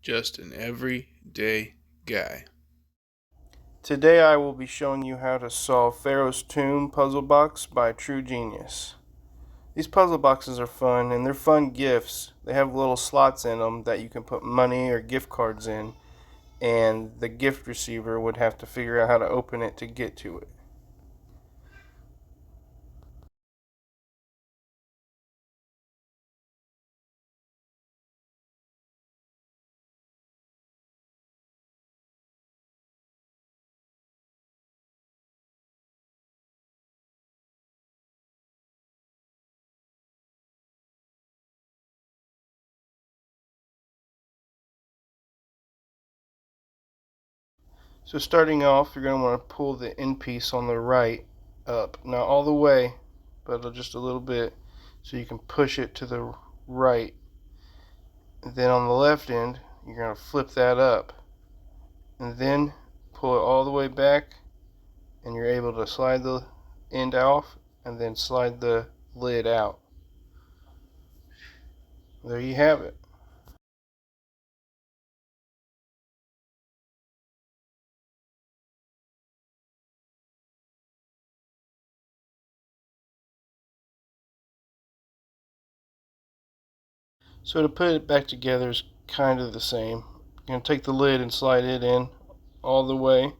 Just an everyday guy. Today I will be showing you how to solve Pharaoh's Tomb puzzle box by True Genius. These puzzle boxes are fun, and they're fun gifts. They have little slots in them that you can put money or gift cards in, and the gift receiver would have to figure out how to open it to get to it. So starting off, you're going to want to pull the end piece on the right up. Not all the way, but just a little bit, so you can push it to the right. And then on the left end, you're going to flip that up. And then pull it all the way back, and you're able to slide the end off and then slide the lid out. There you have it. So to put it back together is kind of the same. You're going to take the lid and slide it in all the way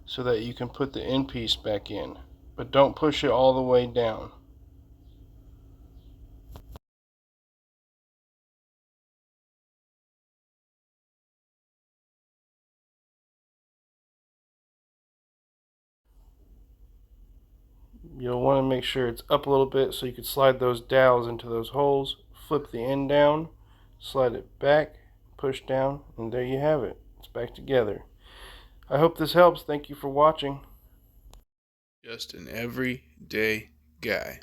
so that you can put the end piece back in, but don't push it all the way down. You'll want to make sure it's up a little bit so you can slide those dowels into those holes, flip the end down, slide it back, push down, and there you have it. It's back together. I hope this helps. Thank you for watching. Just an everyday guy.